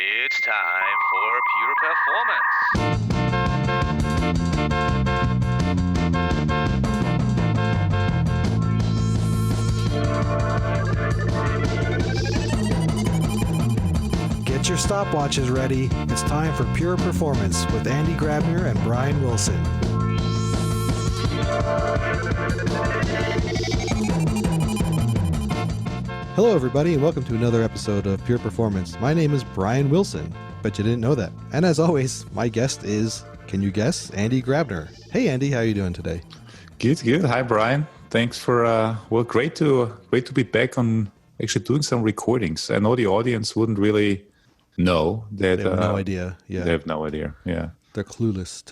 It's time for Pure Performance. Get your stopwatches ready. It's time for Pure Performance with Andy Grabner and Brian Wilson. Hello, everybody, and welcome to another episode of Pure Performance. My name is Brian Wilson. Bet you didn't know that. And as always, my guest is, can you guess, Andy Grabner. Hey, Andy, how are you doing today? Good. Hi, Brian. Thanks for, great to be back on actually doing some recordings. I know the audience wouldn't really know that. They have no idea. Yeah. They have no idea. Yeah. They're clueless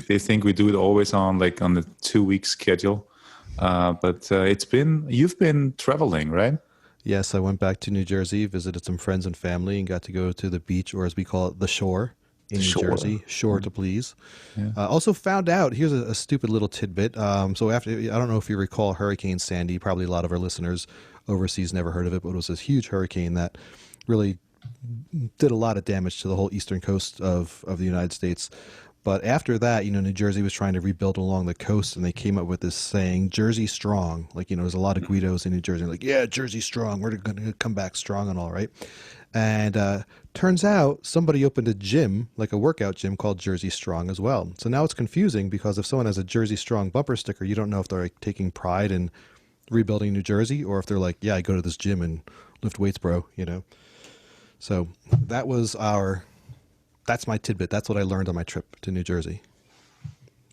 They think we do it always on a 2-week schedule. But you've been traveling, right? Yes, I went back to New Jersey, visited some friends and family, and got to go to the beach, or as we call it, the shore in New Jersey. Shore to please. Yeah. Also found out, here's a stupid little tidbit. So after, I don't know if you recall Hurricane Sandy, probably a lot of our listeners overseas never heard of it, but it was this huge hurricane that really did a lot of damage to the whole eastern coast of the United States. But after that, New Jersey was trying to rebuild along the coast, and they came up with this saying, Jersey strong. There's a lot of Guidos in New Jersey. Like, yeah, Jersey strong. We're going to come back strong and all, right? And turns out somebody opened a gym, like a workout gym called Jersey Strong as well. So now it's confusing because if someone has a Jersey Strong bumper sticker, you don't know if they're taking pride in rebuilding New Jersey or if they're like, yeah, I go to this gym and lift weights, bro, So that's my tidbit. That's what I learned on my trip to New Jersey.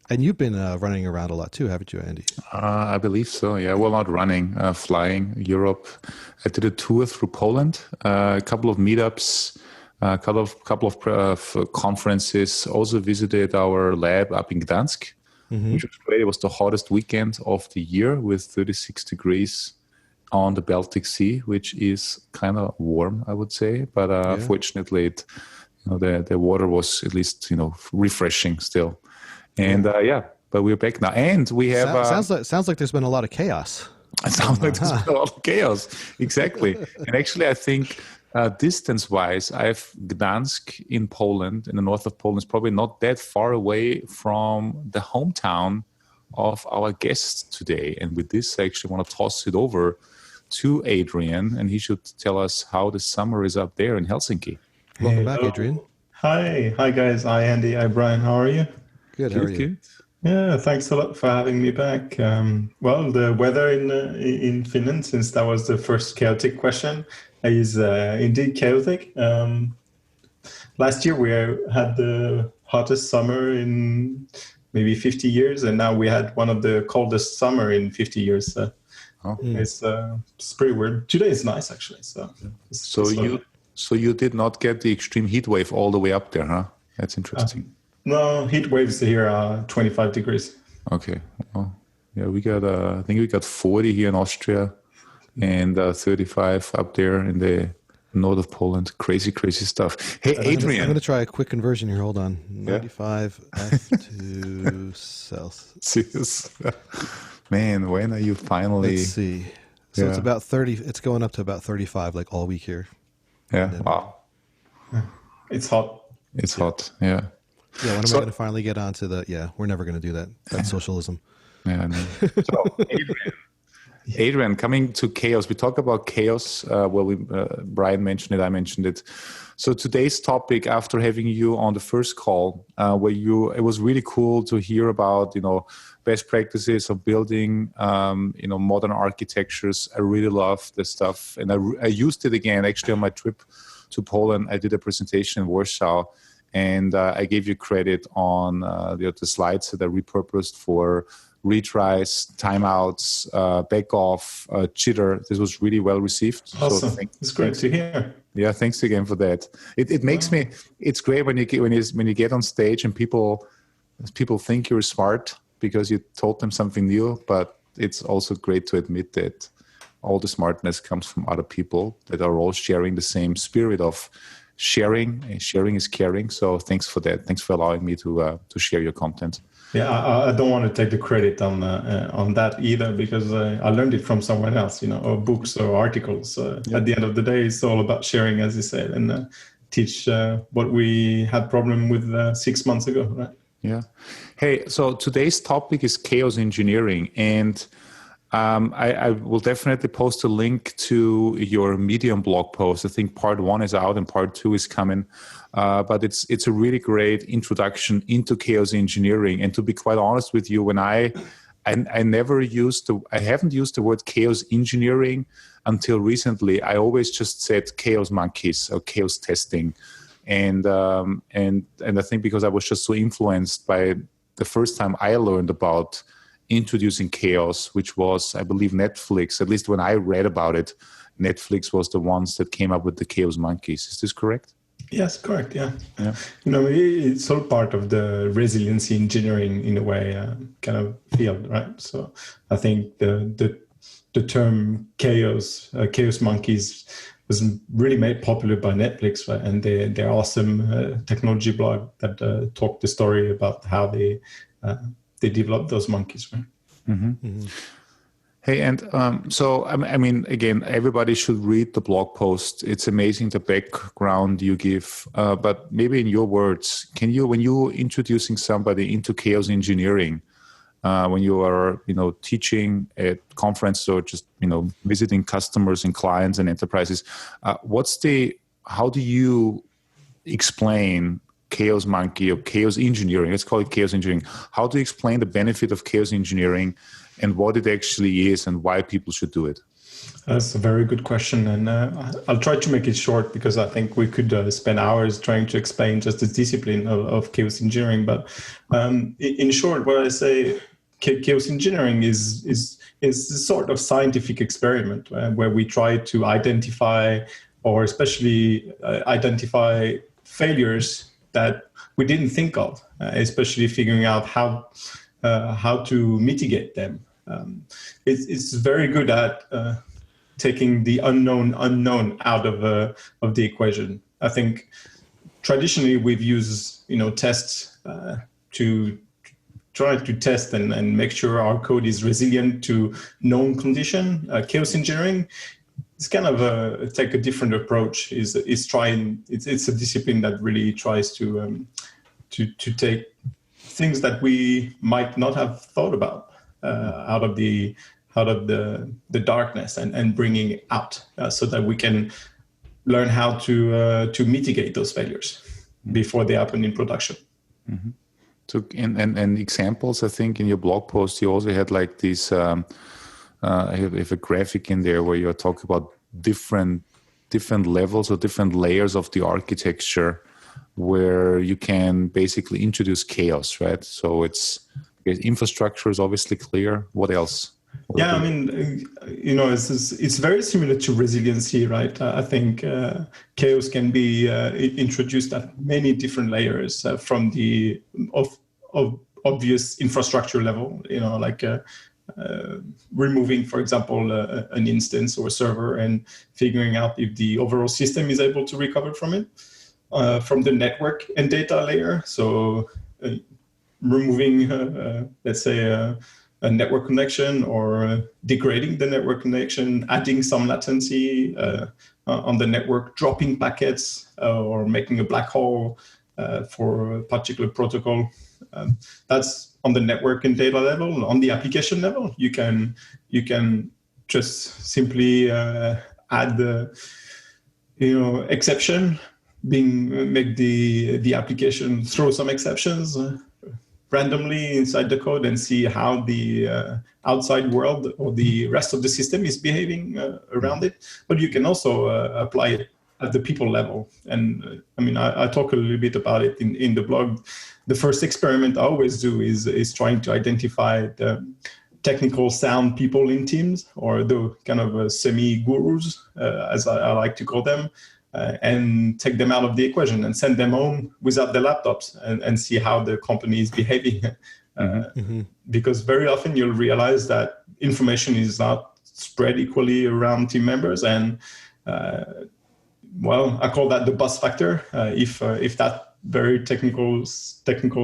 And you've been running around a lot too, haven't you, Andy? I believe so, yeah. Well, not running, flying Europe. I did a tour through Poland, a couple of meetups, a couple of conferences. Also visited our lab up in Gdansk, which was great. It was the hottest weekend of the year with 36 degrees on the Baltic Sea, which is kind of warm, I would say. But fortunately, the water was at least refreshing still, and but we're back now, and we have sounds like there's been a lot of chaos. It sounds like there's been a lot of chaos, exactly. And actually, I think distance-wise, Gdansk in Poland, in the north of Poland, is probably not that far away from the hometown of our guest today. And with this, I actually want to toss it over to Adrian, and he should tell us how the summer is up there in Helsinki. Welcome back, Adrian. Hi guys. Hi, Andy. Hi, Brian. How are you? Good. How are you? Good. Yeah, thanks a lot for having me back. Well, the weather in Finland, since that was the first chaotic question, is indeed chaotic. Last year we had the hottest summer in maybe 50 years, and now we had one of the coldest summer in 50 years. It's pretty weird. Today is nice, actually. So you did not get the extreme heat wave all the way up there, huh? That's interesting. No, heat waves here are 25 degrees. Okay. Well, yeah, I think we got 40 here in Austria and 35 up there in the north of Poland. Crazy stuff. Hey, Adrian. I'm going to try a quick conversion here. Hold on. 95 F to Celsius. Man, when are you finally... Let's see. So it's about 30. It's going up to about 35 all week here. Yeah. Wow. It's hot. It's hot. Yeah. Yeah. When am I going to finally get onto the? Yeah, we're never going to do that. That's socialism. Yeah. No. So, Adrian, coming to chaos. We talk about chaos. Brian mentioned it. I mentioned it. So today's topic, after having you on the first call, it was really cool to hear about best practices of building modern architectures. I really love this stuff, and I used it again actually on my trip to Poland. I did a presentation in Warsaw, and I gave you credit on the slides that I repurposed for retries, timeouts, back off, jitter. This was really well received. Awesome. So it's great to hear. Yeah, thanks again for that. It makes me. It's great when you get on stage and people think you're smart because you told them something new. But it's also great to admit that all the smartness comes from other people that are all sharing the same spirit of sharing. And sharing is caring. So thanks for that. Thanks for allowing me to share your content. Yeah, I don't want to take the credit on that either, because I learned it from someone else, or books or articles. At the end of the day, it's all about sharing, as you said. And teach what we had problem with 6 months ago, right? Yeah. Hey, so today's topic is chaos engineering, and I will definitely post a link to your Medium blog post. I think part 1 is out and part 2 is coming. But it's a really great introduction into chaos engineering. And to be quite honest with you, when I haven't used the word chaos engineering until recently. I always just said chaos monkeys or chaos testing. And I think because I was just so influenced by the first time I learned about introducing chaos, which was, I believe, Netflix. At least when I read about it, Netflix was the ones that came up with the chaos monkeys. Is this correct? Yes, correct. Yeah. It's all part of the resiliency engineering in a way kind of field, right? So I think the term chaos monkeys was really made popular by Netflix, right? And their awesome technology blog that talked the story about how they developed those monkeys, right? Mm-hmm. Mm-hmm. Hey, and so, I mean, again, everybody should read the blog post. It's amazing the background you give. But maybe in your words, when you're introducing somebody into chaos engineering, when you are, teaching at conferences or just, visiting customers and clients and enterprises, how do you explain chaos monkey or chaos engineering? Let's call it chaos engineering. How do you explain the benefit of chaos engineering and what it actually is and why people should do it? That's a very good question. And I'll try to make it short because I think we could spend hours trying to explain just the discipline of chaos engineering. But in short, what I say, chaos engineering is a sort of scientific experiment where we try to identify, or especially identify failures that we didn't think of, especially figuring out how to mitigate them. It's very good at taking the unknown out of the equation. I think traditionally we've used tests to try to test and make sure our code is resilient to known condition. Chaos engineering is kind of take a different approach. It's a discipline that really tries to take things that we might not have thought about out of the darkness and bringing it out so that we can learn how to mitigate those failures before they happen in production. Mm-hmm. So and examples, I think in your blog post you also had like these. I have a graphic in there where you talk about different levels or different layers of the architecture where you can basically introduce chaos, right? So infrastructure is obviously clear. What else? Yeah, I mean, it's very similar to resiliency, right? I think chaos can be introduced at many different layers from the obvious infrastructure level, like removing, for example, an instance or a server and figuring out if the overall system is able to recover from it. From the network and data layer, so removing, let's say, a network connection or degrading the network connection, adding some latency on the network, dropping packets or making a black hole for a particular protocol. That's on the network and data level. On the application level, you can just simply add the exception, make the application throw some exceptions randomly inside the code and see how the outside world or the rest of the system is behaving around it. But you can also apply it at the people level. And I talk a little bit about it in the blog. The first experiment I always do is trying to identify the technical sound people in teams, or the kind of semi-gurus, as I like to call them, and take them out of the equation and send them home without their laptops and see how the company is behaving. Because very often you'll realize that information is not spread equally around team members. And I call that the bus factor. If that very technical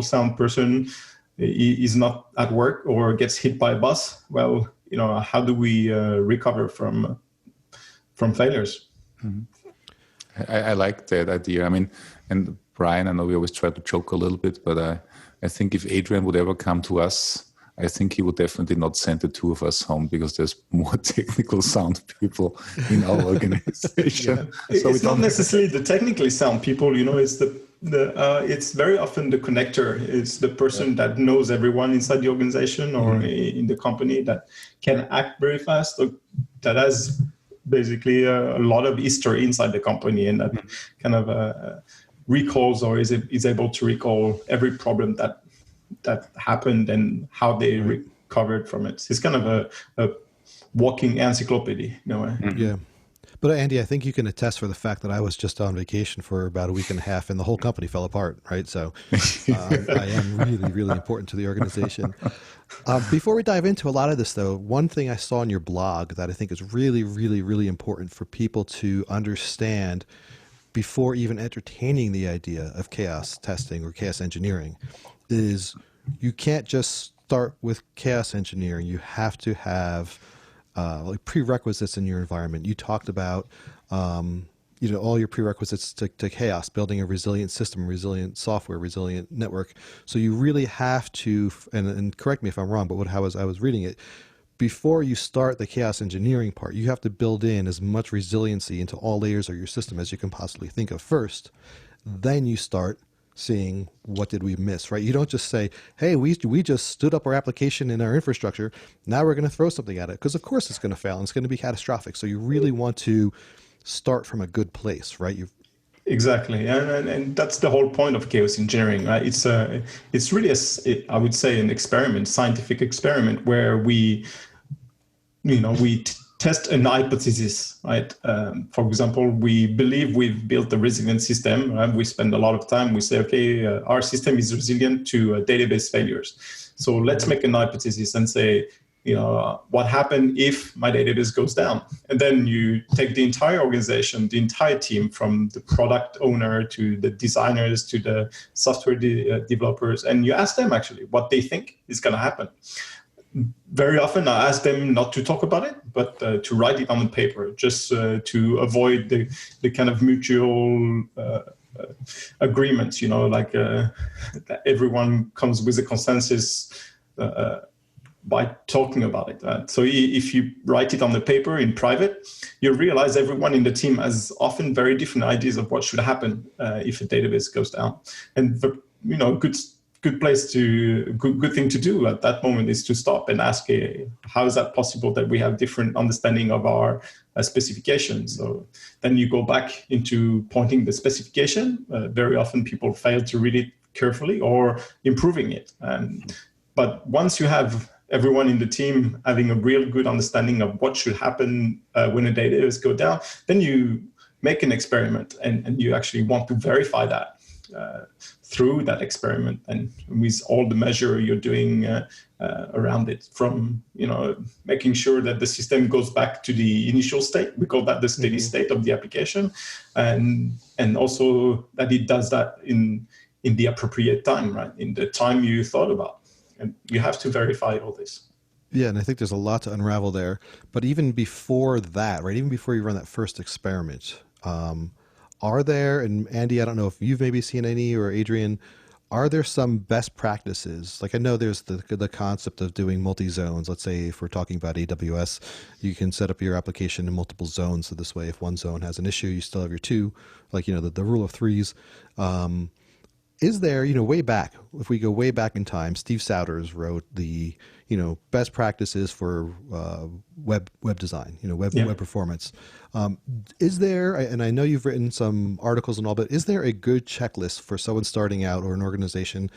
sound person is not at work or gets hit by a bus, how do we recover from failures? Mm-hmm. I like that idea. I mean, and Brian, I know we always try to joke a little bit, but I think if Adrian would ever come to us, I think he would definitely not send the two of us home because there's more technical sound people in our organization. Yeah. So it's not necessarily the technically sound people, it's it's very often the connector. It's the person that knows everyone inside the organization or in the company that can act very fast, or that has basically a lot of history inside the company, and that kind of recalls or is able to recall every problem that happened and how they recovered from it. It's kind of a walking encyclopedia in a way. Yeah. But Andy, I think you can attest for the fact that I was just on vacation for about a week and a half and the whole company fell apart, right? So I am really, really important to the organization. Before we dive into a lot of this, though, one thing I saw on your blog that I think is really, really, really important for people to understand before even entertaining the idea of chaos testing or chaos engineering is you can't just start with chaos engineering. You have to have like prerequisites in your environment. You talked about, all your prerequisites to chaos, building a resilient system, resilient software, resilient network. So you really have to, and correct me if I'm wrong, but how I was reading it, before you start the chaos engineering part, you have to build in as much resiliency into all layers of your system as you can possibly think of first. Then you start seeing what did we miss, right? You don't just say, hey, we just stood up our application in our infrastructure. Now we're going to throw something at it, because of course it's going to fail and it's going to be catastrophic. So you really want to start from a good place, right? Exactly, and that's the whole point of chaos engineering, right? It's really I would say an experiment, scientific experiment, where we test an hypothesis, right? For example, we believe we've built a resilient system. Right? We spend a lot of time. We say, okay, our system is resilient to database failures. So let's make an hypothesis and say, what happens if my database goes down? And then you take the entire organization, the entire team, from the product owner to the designers to the software developers, and you ask them actually what they think is going to happen. Very often I ask them not to talk about it, but to write it on the paper, just to avoid the kind of mutual agreements, like that everyone comes with a consensus by talking about it. Right? So if you write it on the paper in private, you realize everyone in the team has often very different ideas of what should happen if a database goes down. And good thing to do at that moment is to stop and ask, how is that possible that we have different understanding of our specifications? So then you go back into pointing the specification. Very often people fail to read it carefully or improving it. But once you have everyone in the team having a real good understanding of what should happen when a database goes down, then you make an experiment and you actually want to verify that through that experiment and with all the measure you're doing around it, from making sure that the system goes back to the initial state. We call that the steady state of the application, and also that it does that in the appropriate time, right? In the time you thought about. And you have to verify all this. Yeah, and I think there's a lot to unravel there. But even before that, right, even before you run that first experiment, are there, and Andy, I don't know if you've maybe seen any, or Adrian, are there some best practices? Like I know there's the concept of doing multi-zones. Let's say if we're talking about AWS, you can set up your application in multiple zones. So this way, if one zone has an issue, you still have your two, like, the rule of threes. Is there, way back, if we go way back in time, Steve Souders wrote the, best practices for web design, web performance. Is there, and I know you've written some articles and all, but is there a good checklist for someone starting out or an organization,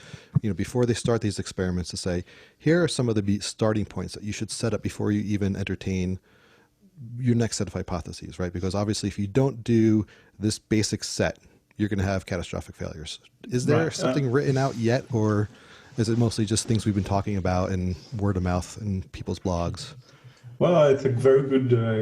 before they start these experiments, to say, here are some of the starting points that you should set up before you even entertain your next set of hypotheses, right? Because obviously if you don't do this basic set, you're going to have catastrophic failures. Is there something written out yet, or is it mostly just things we've been talking about and word of mouth and people's blogs? Well, it's a very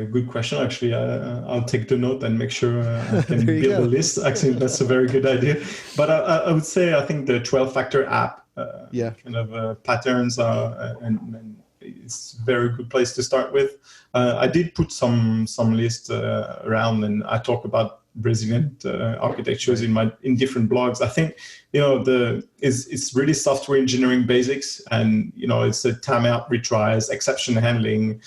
good question, actually. I'll take the note and make sure I can build a list. Actually, that's a very good idea. But I would say I think the 12-factor app kind of patterns and it's a very good place to start with. I did put some list around, and I talk about resilient architectures in different blogs. I think it's really software engineering basics, and it's a timeout retries, exception handling,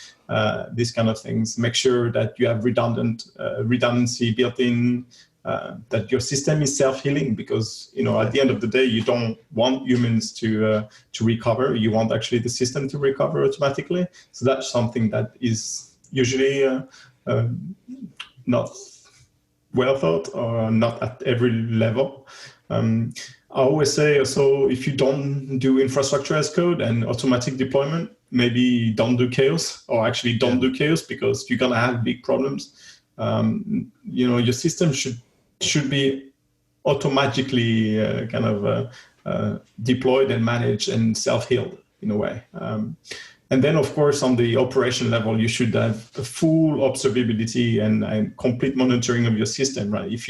these kind of things. Make sure that you have redundancy built in, that your system is self-healing, because at the end of the day you don't want humans to recover. You want actually the system to recover automatically. So that's something that is usually not well thought, or not at every level. I always say, so if you don't do infrastructure as code and automatic deployment, maybe don't do chaos, or actually don't do chaos, because you're going to have big problems. Your system should be automatically deployed and managed and self-healed in a way. And then, of course, on the operation level, you should have a full observability and complete monitoring of your system, right? If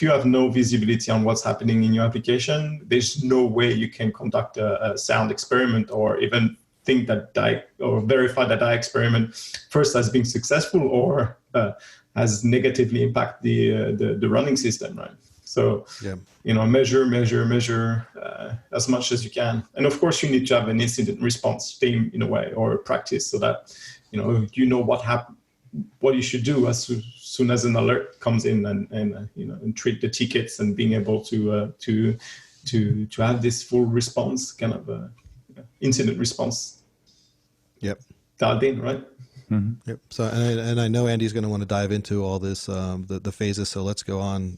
you have no visibility on what's happening in your application, there's no way you can conduct a sound experiment, or even think that or verify that experiment first has been successful or has negatively impacted the running system, right? So, measure as much as you can. And of course, you need to have an incident response team in a way, or a practice, so that, what you should do as soon as an alert comes in, and treat the tickets, and being able to have this full response, incident response. Yep. Dialed in, right? Mm-hmm. Yep. So, and I know Andy's going to want to dive into all this, the phases. So let's go on.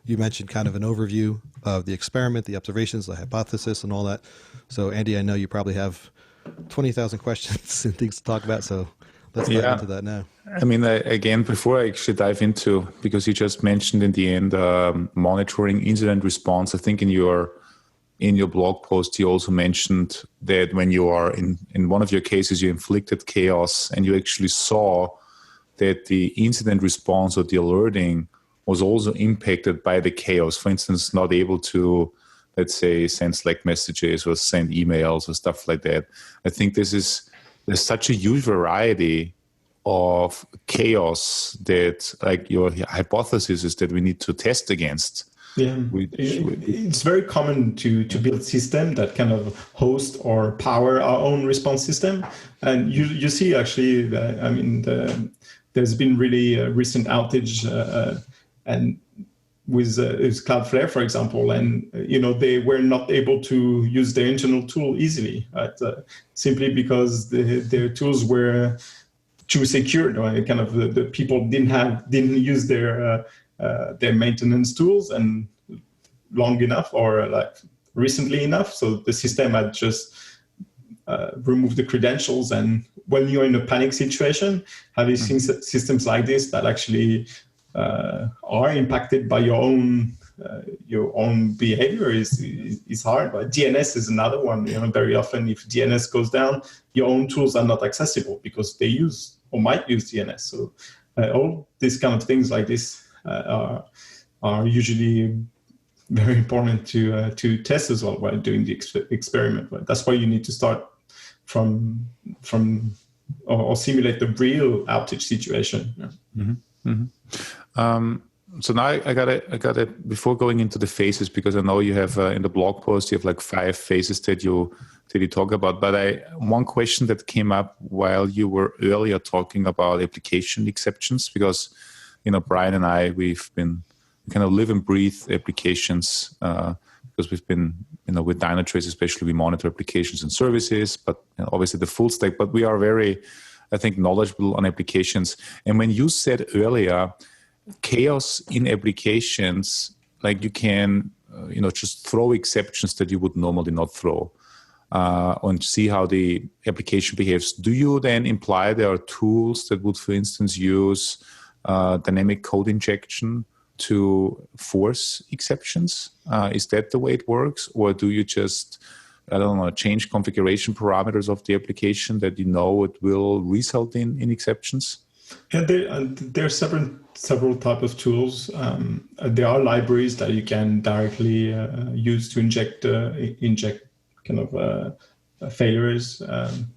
You mentioned kind of an overview of the experiment, the observations, the hypothesis, and all that. So, Andy, I know you probably have 20,000 questions and things to talk about. So let's dive into that now. I mean, again, before I actually dive into, because you just mentioned in the end, monitoring incident response, I think in your blog post, you also mentioned that when you are in one of your cases, you inflicted chaos, and you actually saw that the incident response or the alerting was also impacted by the chaos. For instance, not able to, let's say, send Slack messages or send emails or stuff like that. I think there's such a huge variety of chaos that, like, your hypothesis is that we need to test against. Yeah, it's very common to build system that kind of host or power our own response system. And you see actually, there's been really a recent outage and with Cloudflare, for example, and they were not able to use their internal tool easily, right? Simply because their tools were too secured. Right? Kind of the people didn't use their maintenance tools and long enough, or like recently enough, so the system had just removed the credentials. And when you're in a panic situation, having systems like this that actually are impacted by your own behavior is hard. But DNS is another one. Very often, if DNS goes down, your own tools are not accessible because they use or might use DNS. So all these kind of things like this are usually very important to test as well while doing the experiment. Right? That's why you need to start from or simulate the real outage situation. Yeah. Mm-hmm. Mm-hmm. So now I got it before going into the phases, because I know you have in the blog post you have like 5 phases that you talk about. But one question that came up while you were earlier talking about application exceptions, because Brian and I, we kind of live and breathe applications because we've been with Dynatrace especially, we monitor applications and services, but obviously the full stack. But we are very, I think, knowledgeable on applications. And when you said earlier, chaos in applications, like you can, just throw exceptions that you would normally not throw and see how the application behaves. Do you then imply there are tools that would, for instance, use dynamic code injection to force exceptions? Is that the way it works? Or do you just, change configuration parameters of the application that it will result in exceptions? Yeah, there are several types of tools. There are libraries that you can directly use to inject kind of failures,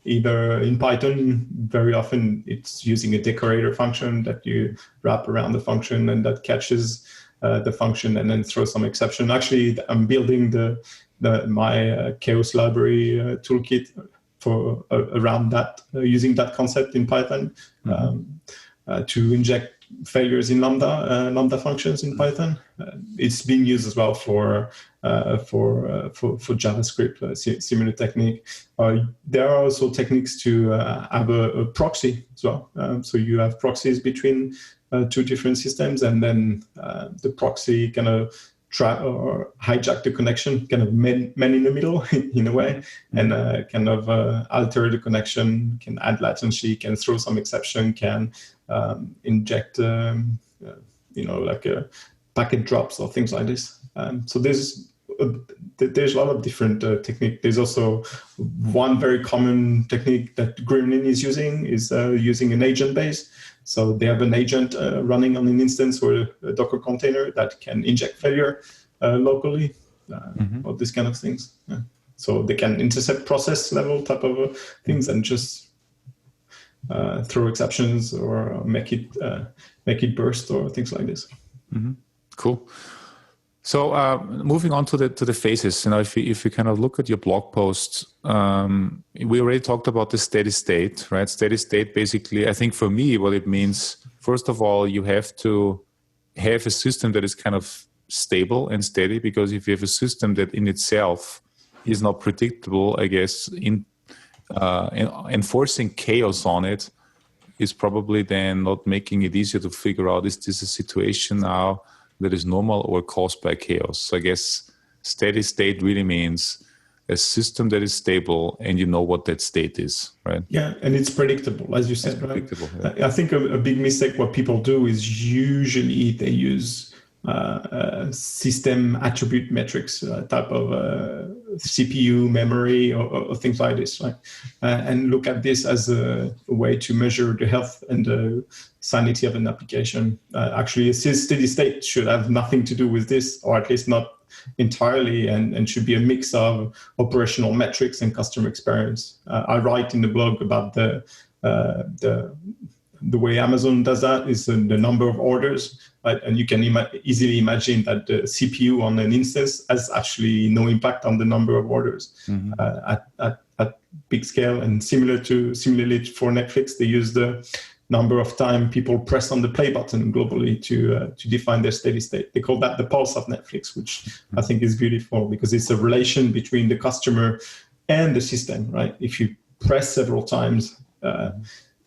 either in Python. Very often it's using a decorator function that you wrap around the function and that catches the function and then throws some exception. Actually, I'm building my chaos library toolkit for around that, using that concept in Python to inject failures in Lambda functions in Python. It's being used as well for JavaScript, similar technique. There are also techniques to have a proxy as well. So you have proxies between two different systems, and then the proxy kind of try or hijack the connection, kind of man in the middle in a way, and kind of alter the connection, can add latency, can throw some exception, can inject, like packet drops or things like this. So there's a lot of different technique. There's also one very common technique that Gremlin is using using an agent base. So they have an agent running on an instance or a Docker container that can inject failure locally, or this kind of things. Yeah. So they can intercept process level type of things and just throw exceptions or make it burst or things like this. Cool. So moving on to the phases, if you kind of look at your blog posts, we already talked about the steady state, right? Steady state, basically, I think for me, what it means, first of all, you have to have a system that is kind of stable and steady, because if you have a system that in itself is not predictable, I guess enforcing chaos on it is probably then not making it easier to figure out, is this a situation now that is normal or caused by chaos? So I guess steady state really means a system that is stable and you know what that state is, right? Yeah, and it's predictable, as you said, right? Yeah. I think a big mistake what people do is usually they use system attribute metrics type of CPU memory or things like this, right? And look at this as a way to measure the health and the sanity of an application. Actually, a steady state should have nothing to do with this, or at least not entirely, and should be a mix of operational metrics and customer experience. I write in the blog about the way Amazon does that is the number of orders, right? And you can easily imagine that the CPU on an instance has actually no impact on the number of orders at big scale. And similarly for Netflix, they use the number of time people press on the play button globally to define their steady state. They call that the pulse of Netflix, which I think is beautiful because it's a relation between the customer and the system, right? If you press several times,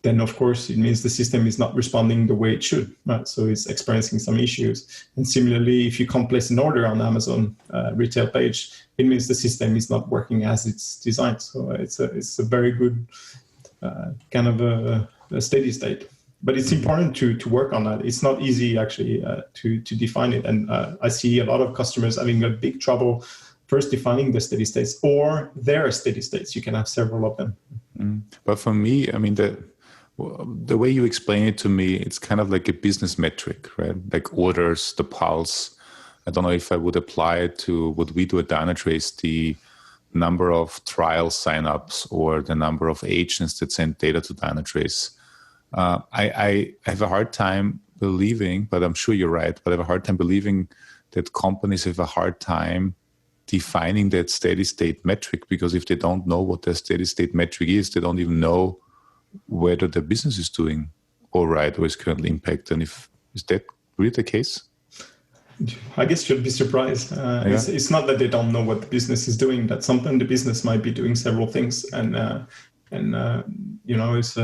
then of course it means the system is not responding the way it should, right? So it's experiencing some issues. And similarly, if you can't place an order on Amazon retail page, it means the system is not working as it's designed. So it's a very good kind of a steady state. But it's important to work on that. It's not easy actually to define it. And I see a lot of customers having a big trouble first defining the steady states or their steady states. You can have several of them. But for me, I mean, the way you explain it to me, it's kind of like a business metric, right? Like orders, the pulse. I don't know if I would apply it to what we do at Dynatrace, the number of trial signups or the number of agents that send data to Dynatrace. I have a hard time believing, but I'm sure you're right, but I have a hard time believing that companies have a hard time defining that steady state metric, because if they don't know what their steady state metric is, they don't even know whether the business is doing all right or is currently impacted. And is that really the case? I guess you'd be surprised. It's not that they don't know what the business is doing. That sometimes the business might be doing several things, and it's.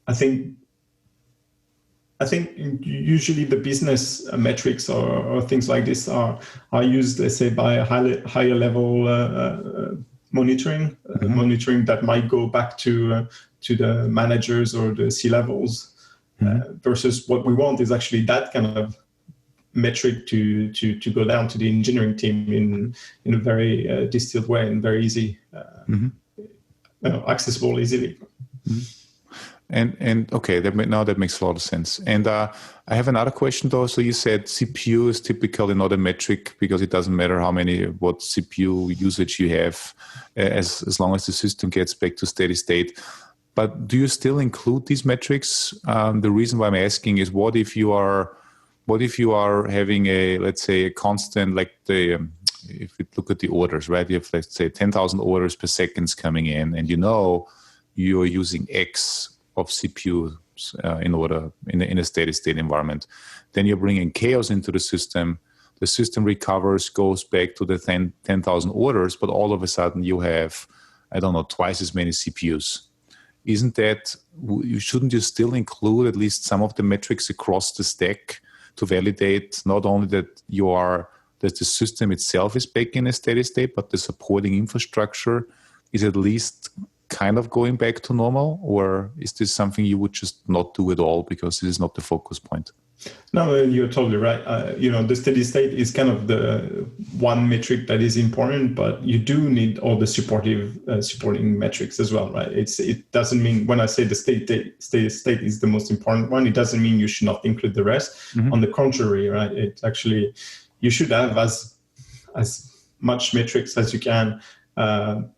I think usually the business metrics or things like this are used, let's say, by a higher level monitoring that might go back to the managers or the C-levels, versus what we want is actually that kind of metric to go down to the engineering team in a very distilled way and very easy, accessible easily. And okay, now that makes a lot of sense. And I have another question though. So you said CPU is typically not a metric because it doesn't matter what CPU usage you have, as long as the system gets back to steady state. But do you still include these metrics? The reason why I'm asking is, what if you are having let's say a constant, like if you look at the orders, right? You have, let's say, 10,000 orders per second coming in, and you're using X of CPU in a steady state environment. Then you're bringing chaos into the system. The system recovers, goes back to the 10,000 orders, but all of a sudden you have, I don't know, twice as many CPUs. Shouldn't you still include at least some of the metrics across the stack to validate not only that that the system itself is back in a steady state, but the supporting infrastructure is at least kind of going back to normal? Or is this something you would just not do at all because this is not the focus point? No, you're totally right. The steady state is kind of the one metric that is important, but you do need all the supporting metrics as well, right? It doesn't mean, when I say the steady state is the most important one, it doesn't mean you should not include the rest. Mm-hmm. On the contrary, right? It's actually, you should have as much metrics as you can.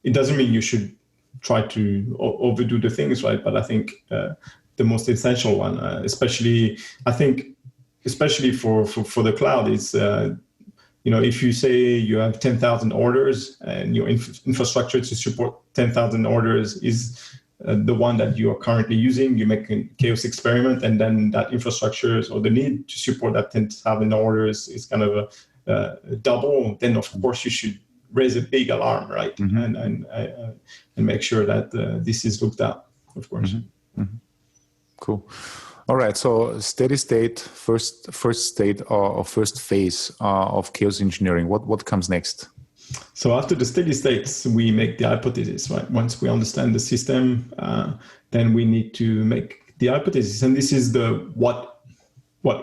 It doesn't mean you should try to overdo the things, right? But I think the most essential one, especially for the cloud, is if you say you have 10,000 orders and your infrastructure to support 10,000 orders is the one that you are currently using, you make a chaos experiment, and then that infrastructure or the need to support that 10,000 orders is kind of a double, then of course you should raise a big alarm, right? Mm-hmm. And make sure that this is looked at, of course. Mm-hmm. Mm-hmm. Cool. All right. So steady state, first state or first phase of chaos engineering. What comes next? So after the steady states, we make the hypothesis, right? Once we understand the system, then we need to make the hypothesis. And this is the what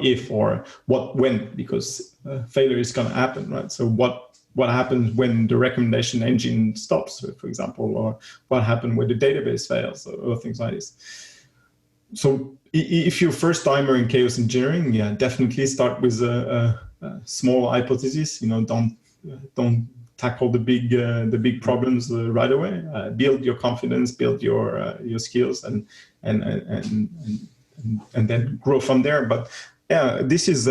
if or what when, because failure is going to happen, right? So what happens when the recommendation engine stops, for example, or what happens when the database fails, or things like this. So if you're first timer in chaos engineering, definitely start with a small hypothesis. Don't tackle the big problems right away. Build your confidence, build your skills, and then grow from there. But this is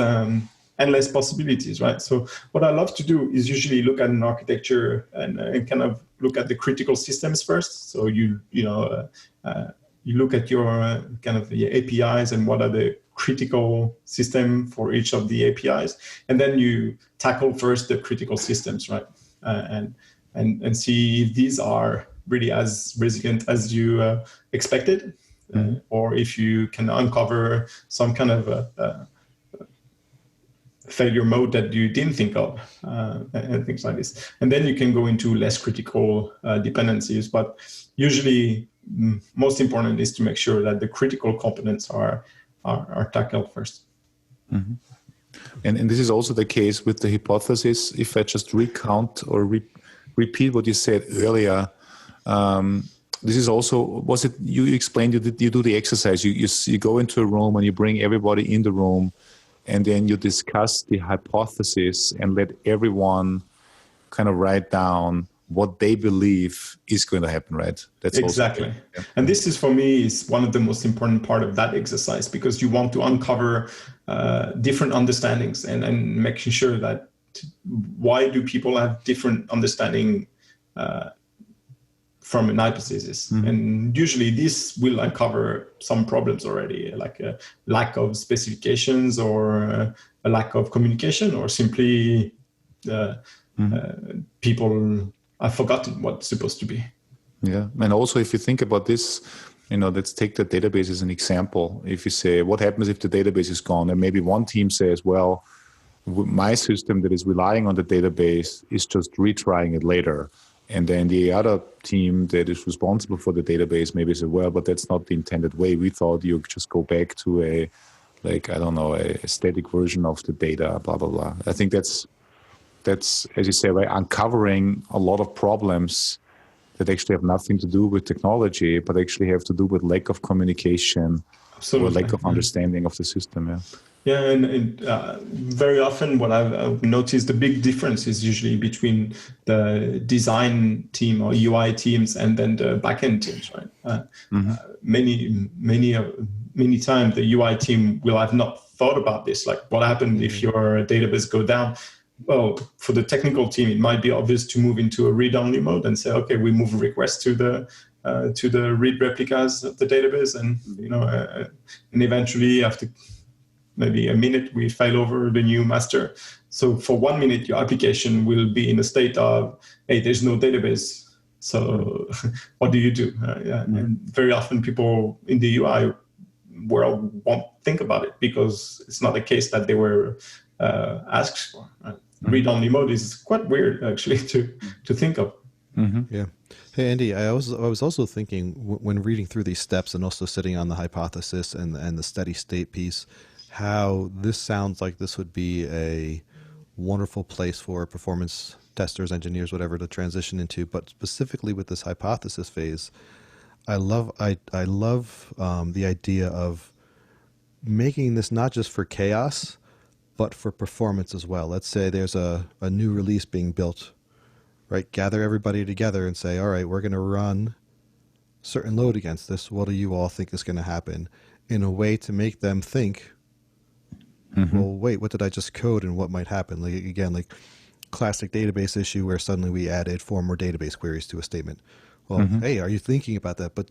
endless possibilities, right? So what I love to do is usually look at an architecture and kind of look at the critical systems first. So you look at your kind of the APIs and what are the critical system for each of the APIs, and then you tackle first the critical systems, right? And see if these are really as resilient as you expected, or if you can uncover some kind of failure mode that you didn't think of, and things like this. And then you can go into less critical dependencies. But usually, most important is to make sure that the critical components are tackled first. Mm-hmm. And this is also the case with the hypothesis. If I just recount or repeat what you said earlier, this is also, you explained, you do the exercise. You go into a room and you bring everybody in the room, and then you discuss the hypothesis and let everyone kind of write down what they believe is going to happen, right? That's exactly. Also, yeah. And this is, for me, is one of the most important part of that exercise, because you want to uncover different understandings and making sure that why do people have different understanding from an hypothesis. Mm-hmm. And usually this will uncover some problems already, like a lack of specifications or a lack of communication, or simply people have forgotten what's supposed to be. Yeah. And also, if you think about this, let's take the database as an example. If you say, what happens if the database is gone? And maybe one team says, well, my system that is relying on the database is just retrying it later. And then the other team that is responsible for the database maybe said, well, but that's not the intended way. We thought you just go back to a static version of the data, blah, blah, blah. I think that's, as you say, right, uncovering a lot of problems that actually have nothing to do with technology, but actually have to do with lack of communication or lack of understanding of the system. Yeah. Yeah, and very often what I've noticed, the big difference is usually between the design team or UI teams and then the backend teams, right? Many times the UI team will have not thought about this, like what happened if your database go down. Well, for the technical team, it might be obvious to move into a read-only mode and say, okay, we move requests to the read replicas of the database, and and eventually after maybe a minute, we file over the new master. So for 1 minute, your application will be in a state of, hey, there's no database. So what do you do? And very often people in the UI world won't think about it because it's not a case that they were asked for. Right? Read-only mode is quite weird, actually, to think of. Yeah. Hey, Andy, I was also thinking when reading through these steps and also sitting on the hypothesis and the steady state piece, how this sounds like this would be a wonderful place for performance testers, engineers, whatever, to transition into. But specifically with this hypothesis phase, I love the idea of making this not just for chaos, but for performance as well. Let's say there's a new release being built, right? Gather everybody together and say, all right, we're going to run certain load against this. What do you all think is going to happen? In a way to make them think, well, wait, what did I just code and what might happen? Like, again, like classic database issue where suddenly we added 4 more database queries to a statement. Well, hey, are you thinking about that? But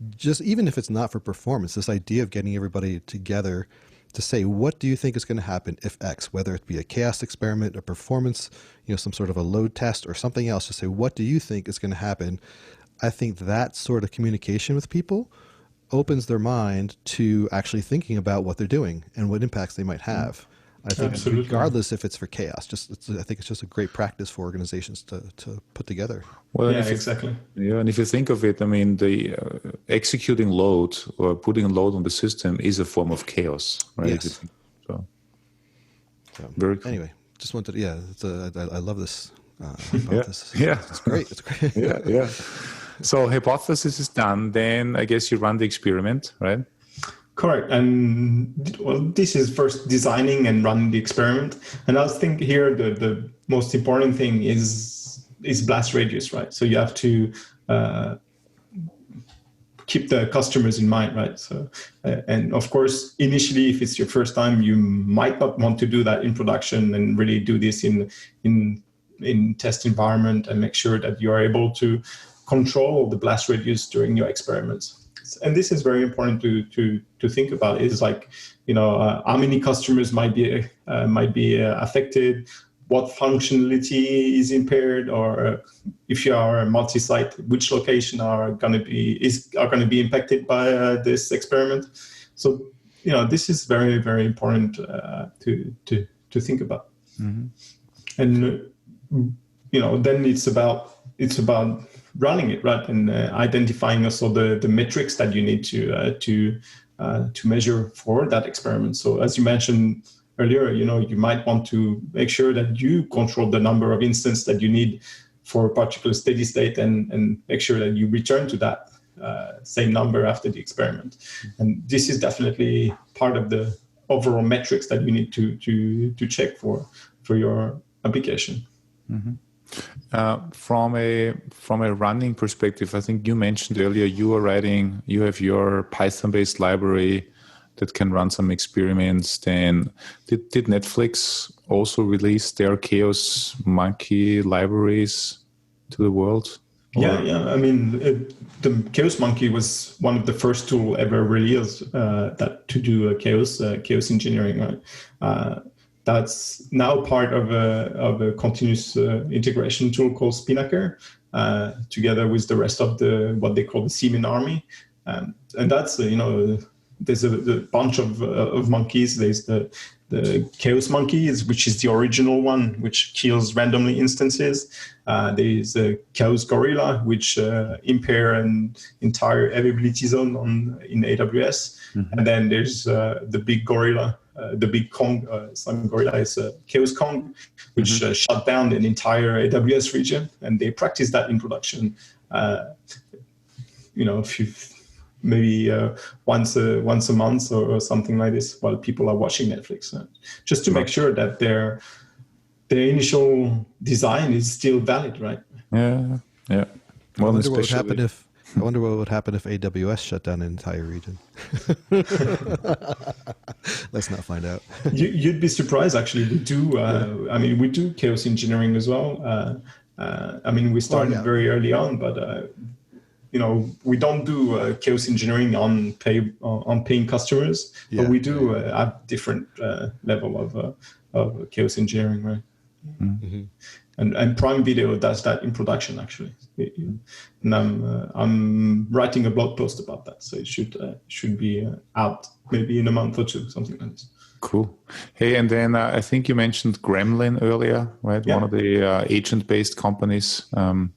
just even if it's not for performance, this idea of getting everybody together to say, what do you think is going to happen if X, whether it be a chaos experiment, a performance, some sort of a load test or something else, to say, what do you think is going to happen? I think that sort of communication with people opens their mind to actually thinking about what they're doing and what impacts they might have. I think regardless if it's for chaos, I think it's just a great practice for organizations to put together. Well, yeah, exactly. Yeah, and if you think of it, I mean, the executing load or putting a load on the system is a form of chaos, right? Yes. So very cool. Anyway, just wanted I love this hypothesis. Yeah. It's great. It's great. Yeah. So hypothesis is done. Then I guess you run the experiment, right? Correct. And well, this is first designing and running the experiment. And I think here the most important thing is blast radius, right? So you have to keep the customers in mind, right? So, and of course, initially, if it's your first time, you might not want to do that in production and really do this in test environment and make sure that you are able to control the blast radius during your experiments. And this is very important to think about. Is like, how many customers might be affected, what functionality is impaired, or if you are multi-site, which location are going to be impacted by this experiment. So this is very, very important to think about. And then it's about running it, right, and identifying also the metrics that you need to measure for that experiment. So as you mentioned earlier, you might want to make sure that you control the number of instances that you need for a particular steady state, and make sure that you return to that same number after the experiment. And this is definitely part of the overall metrics that you need to check for your application. From a running perspective, I think you mentioned earlier you have your Python-based library that can run some experiments. Then did Netflix also release their Chaos Monkey libraries to the world? Yeah. I mean, the Chaos Monkey was one of the first tool ever released to do chaos engineering, right? That's now part of a continuous integration tool called Spinnaker, together with the rest of what they call the Seaman army. And that's, there's a bunch of monkeys. There's the Chaos Monkey, which is the original one, which kills randomly instances. There's a Chaos Gorilla, which impair an entire availability zone in AWS. And then there's the big gorilla, the big Kong, some gorilla is Chaos Kong, which shut down an entire AWS region. And they practice that in production if you maybe once a month or something like this while people are watching Netflix, just to make sure that their initial design is still valid, right? Yeah. I wonder what would happen if AWS shut down an entire region. Let's not find out. You'd be surprised, actually. We do. We do chaos engineering as well. We started very early on, but we don't do chaos engineering on paying customers, but we do have different level of chaos engineering, right? Mm-hmm. And Prime Video does that in production, actually. And I'm writing a blog post about that, so it should be out maybe in a month or two, something like this. Cool. Hey, and then I think you mentioned Gremlin earlier, right? Yeah. One of the agent-based companies. So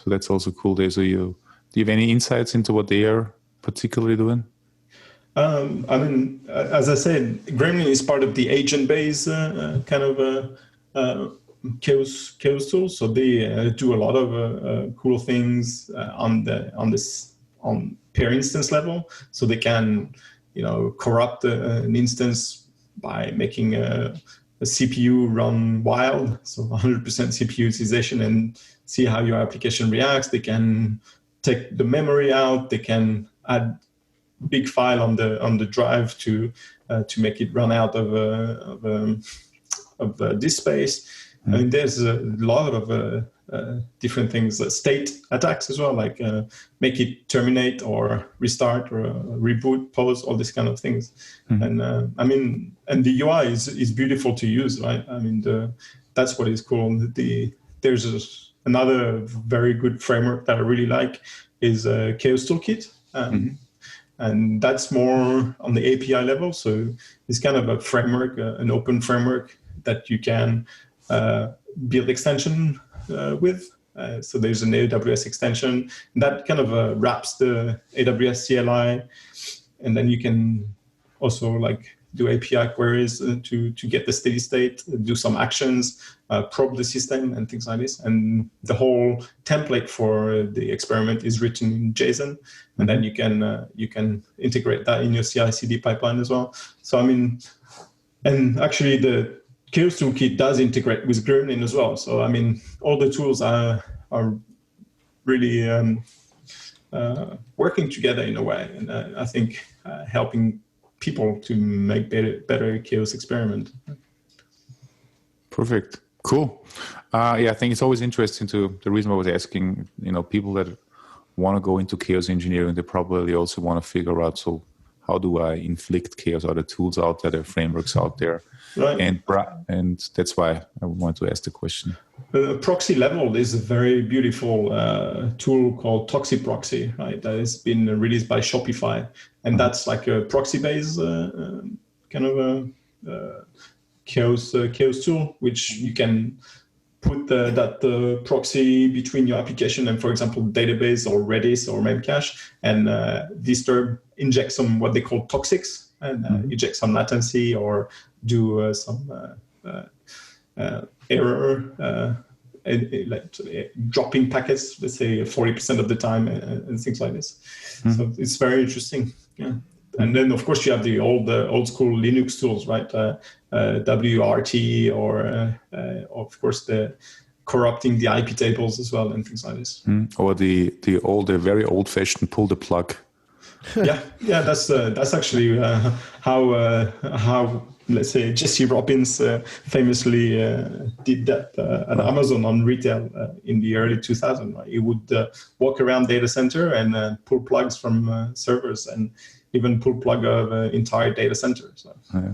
that's also cool there. So do you have any insights into what they are particularly doing? As I said, Gremlin is part of the agent-based kind of chaos tool. So they do a lot of cool things on per instance level. So they can, corrupt an instance by making a CPU run wild, so 100% CPU utilization, and see how your application reacts. They can take the memory out. They can add big file on the drive to make it run out of disk space. There's a lot of different things, state attacks as well, like make it terminate or restart or reboot, pause, all these kind of things. Mm-hmm. And the UI is beautiful to use, right? That's what is cool. There's another very good framework that I really like is Chaos Toolkit. And that's more on the API level. So it's kind of a framework, an open framework that you can build extension with. So there's an AWS extension that kind of wraps the AWS CLI, and then you can also do API queries to get the steady state, do some actions, probe the system, and things like this. And the whole template for the experiment is written in JSON, and then you can integrate that in your CI/CD pipeline as well. So and actually the Chaos Toolkit does integrate with Gremlin as well. So all the tools are really working together in a way, and I think helping people to make better chaos experiment. Perfect. Cool. I think it's always interesting the reason I was asking, people that want to go into chaos engineering, they probably also want to figure out, so how do I inflict chaos? Are there tools out there, frameworks out there? Right. And that's why I want to ask the question. Proxy level is a very beautiful tool called Toxiproxy, right? That has been released by Shopify, and that's like a proxy-based kind of a chaos tool, which you can put that proxy between your application and, for example, database or Redis or Memcache, and inject some what they call toxics, and inject some latency or do some error, dropping packets, let's say 40% of the time, and things like this. So it's very interesting. Yeah. And then, of course, you have the old school Linux tools, right? WRT or of course, the corrupting the IP tables as well, and things like this. Or the very old-fashioned pull the plug. Yeah, that's actually how let's say Jesse Robbins famously did that at Amazon on retail in the early 2000s. Right? He would walk around data center and pull plugs from servers, and even pull plug of entire data center. So. Yeah.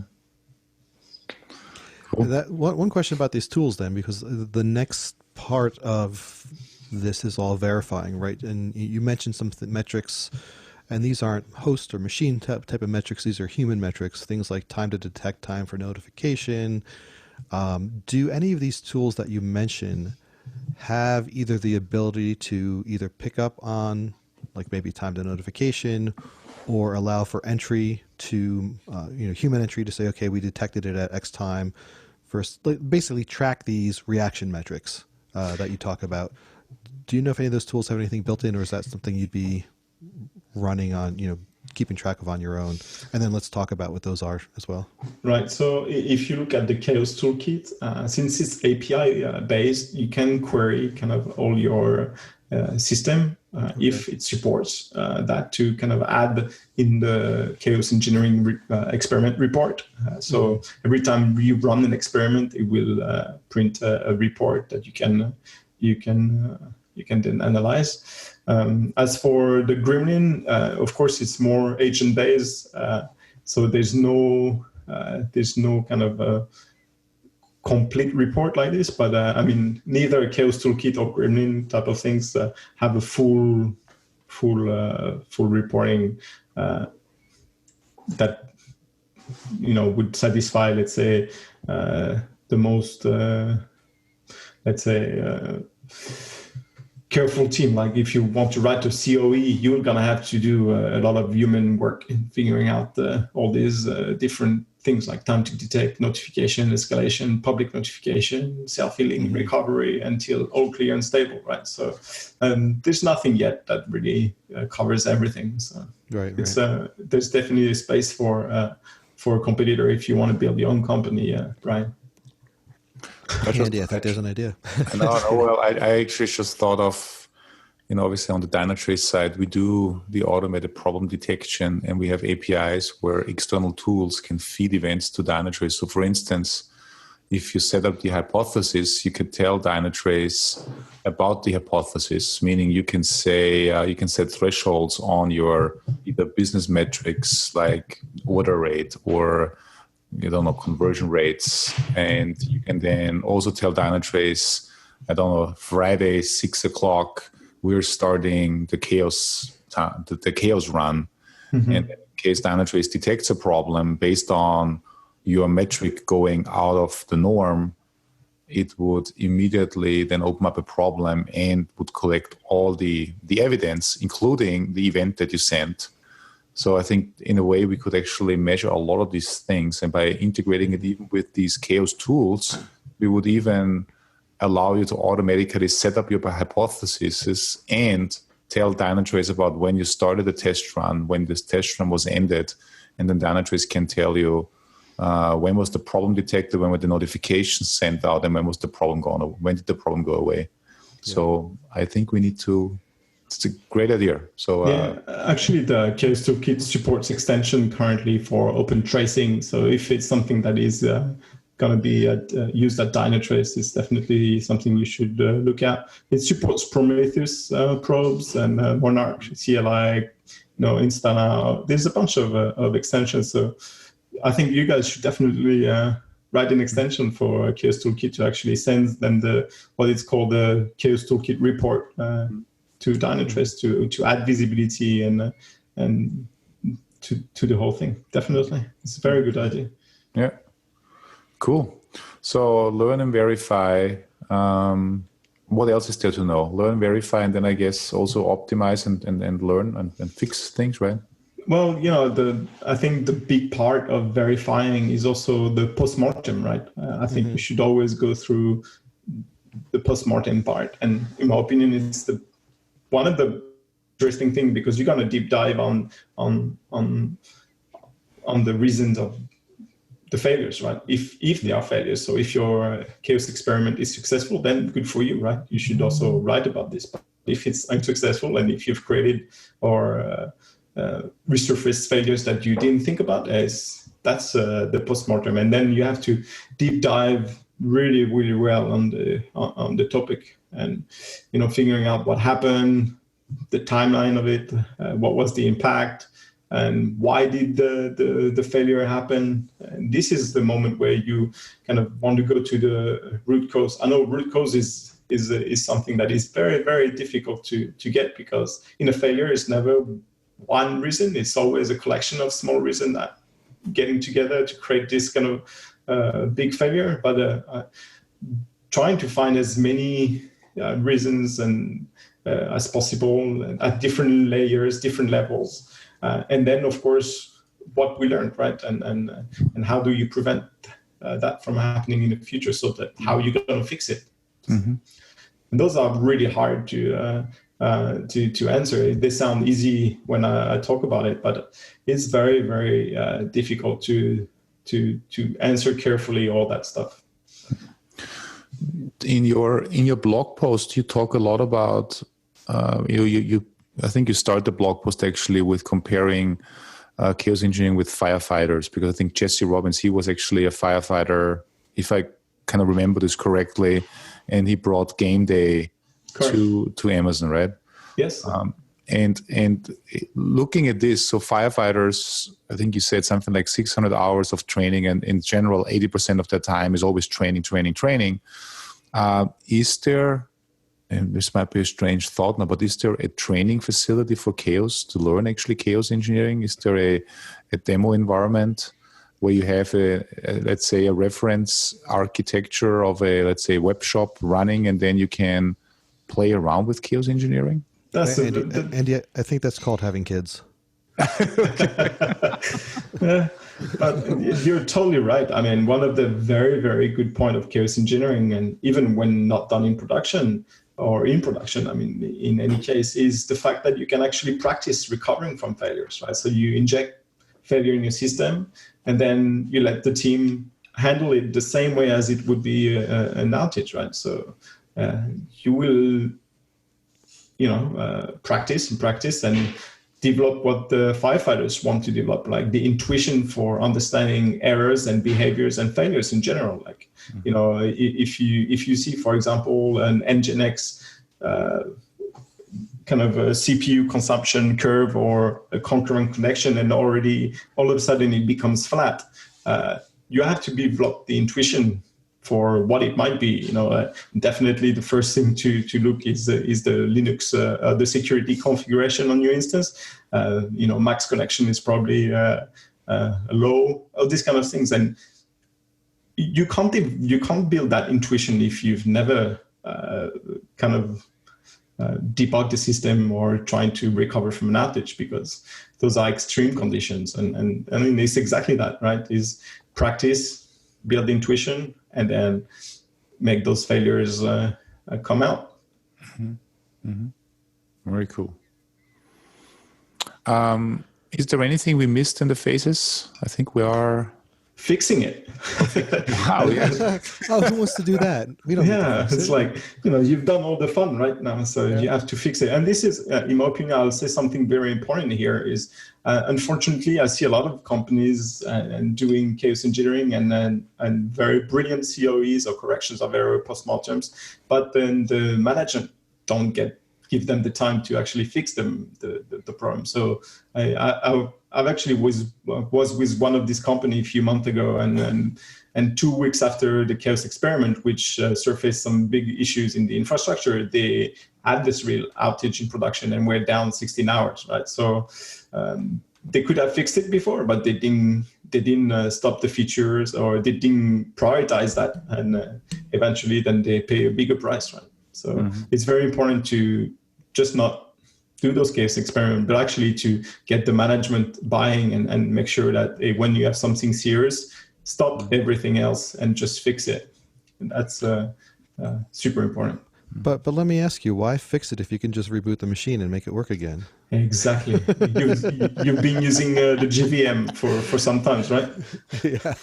Cool. That one question about these tools then, because the next part of this is all verifying, right? And you mentioned some metrics. And these aren't host or machine type of metrics. These are human metrics, things like time to detect, time for notification. Do any of these tools that you mention have either the ability to either pick up on, like maybe time to notification, or allow for entry to, human entry to say, okay, we detected it at X time, basically track these reaction metrics that you talk about? Do you know if any of those tools have anything built in, or is that something you'd be running on, keeping track of on your own? And then let's talk about what those are as well. Right. So if you look at the Chaos Toolkit, since it's API based, you can query kind of all your system if it supports that to kind of add in the Chaos Engineering experiment report. So every time you run an experiment, it will print a report that you can then analyze. As for the Gremlin, of course, it's more agent based, so there's no kind of complete report like this. But I mean, neither Chaos Toolkit or Gremlin type of things have a full reporting that would satisfy, let's say, the most careful team. Like if you want to write a COE, you're gonna have to do a lot of human work in figuring out all these different things like time to detect, notification, escalation, public notification, self-healing, recovery until all clear and stable, right? So there's nothing yet that really covers everything. So right. There's definitely a space for a competitor if you want to build your own company, right? Andy, I think there's an idea. No, well, I actually just thought of, obviously on the Dynatrace side, we do the automated problem detection, and we have APIs where external tools can feed events to Dynatrace. So for instance, if you set up the hypothesis, you could tell Dynatrace about the hypothesis, meaning you can say, you can set thresholds on your either business metrics like order rate or conversion rates. And you can then also tell Dynatrace, Friday, 6:00, we're starting the chaos run. And in case Dynatrace detects a problem based on your metric going out of the norm, it would immediately then open up a problem and would collect all the evidence, including the event that you sent. So I think in a way we could actually measure a lot of these things, and by integrating it even with these chaos tools, we would even allow you to automatically set up your hypotheses and tell Dynatrace about when you started the test run, when this test run was ended, and then Dynatrace can tell you when was the problem detected, when were the notifications sent out, and when was the problem gone, when did the problem go away. Yeah. So I think we need to. It's a great idea. So actually, the Chaos Toolkit supports extension currently for open tracing. So if it's something that is going to be used at Dynatrace, it's definitely something you should look at. It supports Prometheus probes and Monarch, CLI, Instana. There's a bunch of extensions. So I think you guys should definitely write an extension for Chaos Toolkit to actually send them what it's called the Chaos Toolkit report to Dynatrace to add visibility and to the whole thing. Definitely, it's a very good idea. Yeah, cool. So learn and verify. What else is there to know? Learn, verify, and then I guess also optimize and learn and fix things, right? Well, I think the big part of verifying is also the postmortem, right? I think we should always go through the postmortem part, and in my opinion, it's one of the interesting things because you're gonna deep dive on the reasons of the failures, right? If they are failures. So if your chaos experiment is successful, then good for you, right? You should also write about this. But if it's unsuccessful and if you've created or resurfaced failures that you didn't think about, that's the postmortem, and then you have to deep dive really, really well on the topic, and figuring out what happened, the timeline of it, what was the impact, and why did the failure happen. And this is the moment where you kind of want to go to the root cause. I know root cause is something that is very, very difficult to get, because in a failure it's never one reason. It's always a collection of small reasons that getting together to create this kind of big failure. But trying to find as many reasons and as possible at different layers, different levels, and then of course what we learned, right? And how do you prevent that from happening in the future, so that how you're going to fix it. And those are really hard to answer. They sound easy when I talk about it, but it's very, very difficult to answer carefully all that stuff. In your blog post, you talk a lot about I think you start the blog post actually with comparing chaos engineering with firefighters, because I think Jesse Robbins, he was actually a firefighter, if I kind of remember this correctly, and he brought game day to Amazon, right? Yes. And looking at this, so firefighters, I think you said something like 600 hours of training, and in general, 80% of their time is always training. Is there, and this might be a strange thought now, but is there a training facility for chaos to learn actually chaos engineering? Is there a demo environment where you have let's say a reference architecture of let's say web shop running, and then you can play around with chaos engineering? Andy, I think that's called having kids. You're totally right. I mean, one of the very, very good point of chaos engineering, and even when not done in production, I mean, in any case, is the fact that you can actually practice recovering from failures, right? So you inject failure in your system, and then you let the team handle it the same way as it would be an outage, right? So you will, practice and develop what the firefighters want to develop, like the intuition for understanding errors and behaviors and failures in general. Like, if you see, for example, an Nginx kind of a CPU consumption curve or a concurrent connection, and already all of a sudden it becomes flat, you have to develop the intuition for what it might be. Definitely the first thing to look is the Linux, the security configuration on your instance. Max connection is probably low, all these kind of things. And you can't build that intuition if you've never debug the system or trying to recover from an outage, because those are extreme conditions. And I mean, it's exactly that, right? Is practice, build intuition, and then make those failures come out. Mm-hmm. Mm-hmm. Very cool. Is there anything we missed in the phases? I think we are fixing it. Wow, yeah. Oh, who wants to do that? We don't. Yeah, it's like, you've done all the fun right now, so you have to fix it. And this is, in my opinion, I'll say something very important here is, unfortunately, I see a lot of companies and doing chaos engineering and very brilliant COEs or corrections of error post-mortems, but then the management don't give them the time to actually fix the problem. So I've actually was with one of these company a few months ago, and 2 weeks after the chaos experiment, which surfaced some big issues in the infrastructure, they had this real outage in production and were down 16 hours, right? So they could have fixed it before, but they didn't stop the features, or they didn't prioritize that, and eventually then they pay a bigger price, right? So it's very important to just not do those case experiments, but actually to get the management buying and make sure that when you have something serious, stop everything else and just fix it. And that's super important. But let me ask you, why fix it if you can just reboot the machine and make it work again? Exactly. You've been using the JVM for some times, right? Yeah.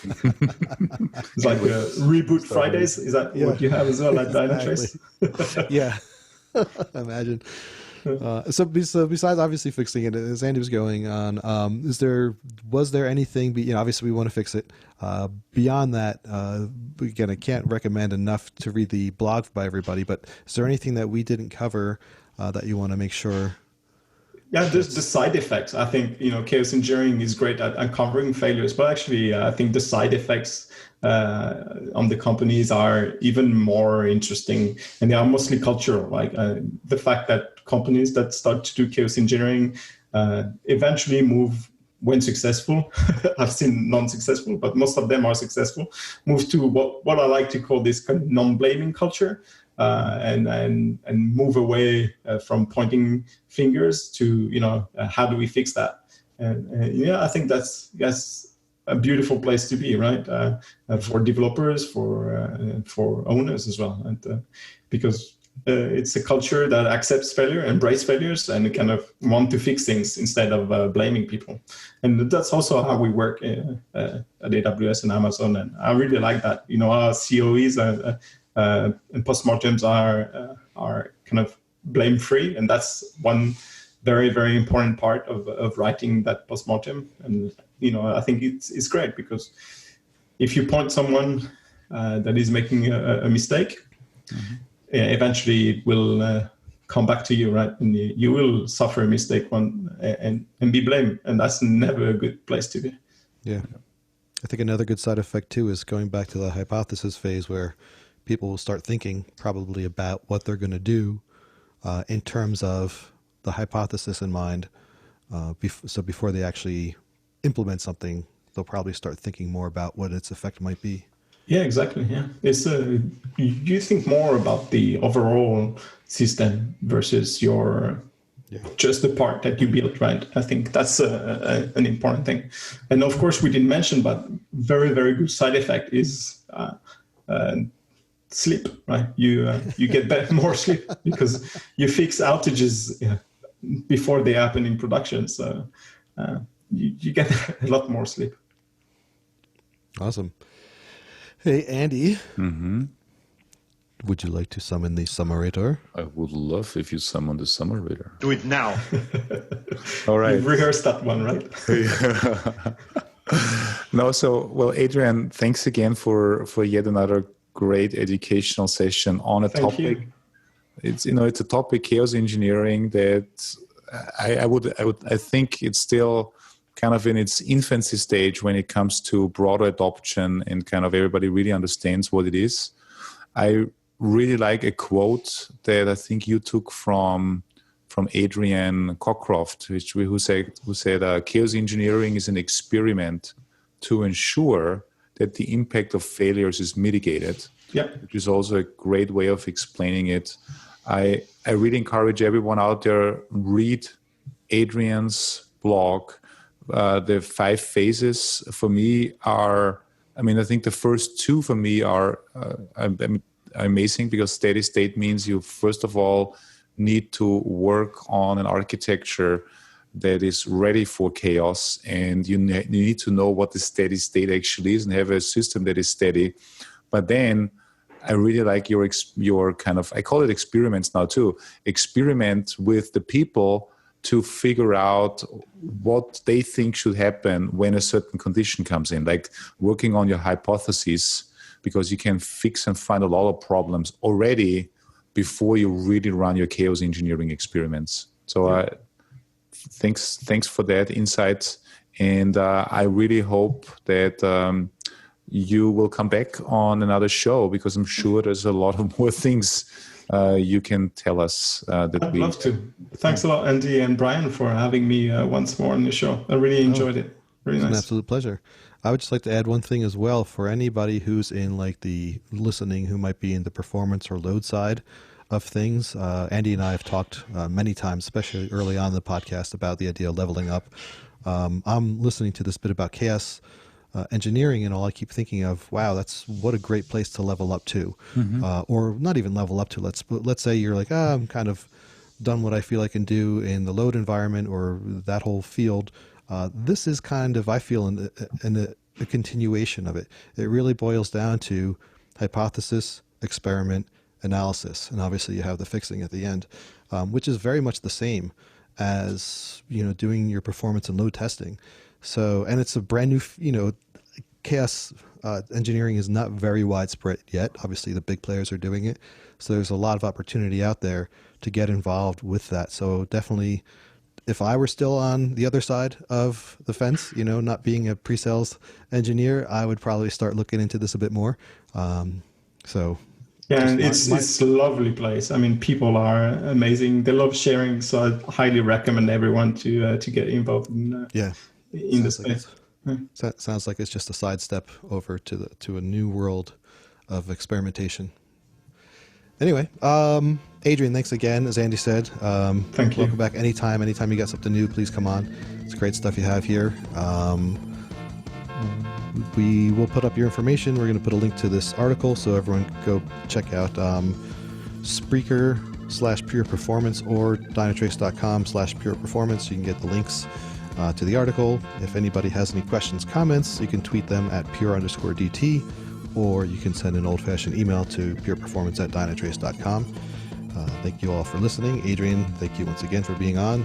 It's like reboot Fridays. Is that what you have as well at Dynatrace? Yeah. Imagine. So besides obviously fixing it, as Andy was going on, was there anything? Obviously we want to fix it. Beyond that, again, I can't recommend enough to read the blog by everybody. But is there anything that we didn't cover that you want to make sure? Yeah, there's the side effects. I think chaos engineering is great at uncovering failures, but actually, I think the side effects on the companies are even more interesting, and they are mostly cultural. Like the fact that companies that start to do chaos engineering eventually move, when successful, I've seen non-successful, but most of them are successful, move to what I like to call this kind of non-blaming culture, and move away from pointing fingers to how do we fix that? And I think that's a beautiful place to be, right? For developers, for owners as well, and because it's a culture that accepts failure, embrace failures, and kind of want to fix things instead of blaming people. And that's also how we work at AWS and Amazon. And I really like that. Our COEs and postmortems are kind of blame free, and that's one very, very important part of writing that postmortem. And I think it's great, because if you point someone that is making a mistake, eventually it will come back to you, right? And you will suffer a mistake and be blamed, and that's never a good place to be. Yeah. I think another good side effect too is going back to the hypothesis phase, where people will start thinking probably about what they're going to do in terms of the hypothesis in mind. So before they actually implement something, they'll probably start thinking more about what its effect might be. Yeah, exactly. Yeah, it's you think more about the overall system versus just the part that you built, right? I think that's an important thing. And of course, we didn't mention, but very, very good side effect is sleep, right? You get more sleep because you fix outages before they happen in production. So you get a lot more sleep. Awesome. Hey, Andy. Would you like to summon the summarator? I would love if you summon the summarator. Do it now. All right. You've rehearsed that one, right? No, well, Adrian, thanks again for yet another great educational session on a topic. It's a topic, chaos engineering, that I think it's still kind of in its infancy stage when it comes to broader adoption, and kind of everybody really understands what it is. I really like a quote that I think you took from Adrian Cockcroft, who said chaos engineering is an experiment to ensure that the impact of failures is mitigated. Yeah, which is also a great way of explaining it. I really encourage everyone out there, read Adrian's blog. The 5 phases for me are, I think the first 2 for me are amazing, because steady state means you first of all need to work on an architecture that is ready for chaos, and you need to know what the steady state actually is and have a system that is steady. But then I really like your kind of, I call it experiments now too, experiment with the people to figure out what they think should happen when a certain condition comes in, like working on your hypotheses, because you can fix and find a lot of problems already before you really run your chaos engineering experiments. So thanks for that insight. And I really hope that you will come back on another show, because I'm sure there's a lot of more things you can tell us. I'd love to. Thanks a lot, Andy and Brian, for having me once more on the show. I really enjoyed it. Very nice. It's an absolute pleasure. I would just like to add one thing as well for anybody who's in like the listening, who might be in the performance or load side of things. Andy and I have talked many times, especially early on in the podcast, about the idea of leveling up. I'm listening to this bit about chaos engineering, and all I keep thinking of, wow, that's what a great place to level up to, or not even level up to. Let's say you're like, I'm kind of done what I feel I can do in the load environment or that whole field. This is kind of, I feel, in a continuation of it. It really boils down to hypothesis, experiment, analysis, and obviously you have the fixing at the end, which is very much the same as doing your performance and load testing. So, and it's a brand new, chaos engineering is not very widespread yet. Obviously, the big players are doing it, so there's a lot of opportunity out there to get involved with that. So definitely, if I were still on the other side of the fence, not being a pre-sales engineer, I would probably start looking into this a bit more. Yeah, and it's a lovely place. I mean, people are amazing. They love sharing, so I highly recommend everyone to get involved in the space. Sounds like it's just a sidestep over to a new world of experimentation. Anyway, Adrian, thanks again. As Andy said, thank you. Welcome back anytime. Anytime you got something new, please come on. It's great stuff you have here. We will put up your information. We're going to put a link to this article, so everyone go check out Spreaker/Pure Performance or Dynatrace.com/Pure Performance. You can get the links to the article. If anybody has any questions, comments, you can tweet them at pure_DT, or you can send an old-fashioned email to pureperformance@dynatrace.com. Thank you all for listening. Adrian, thank you once again for being on.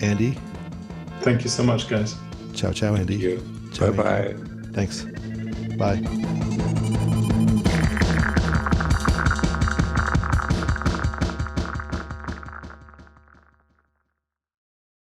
Andy. Thank you so much, guys. Ciao, ciao, Andy. Thank you. Ciao, Bye-bye. Andy. Thanks. Bye.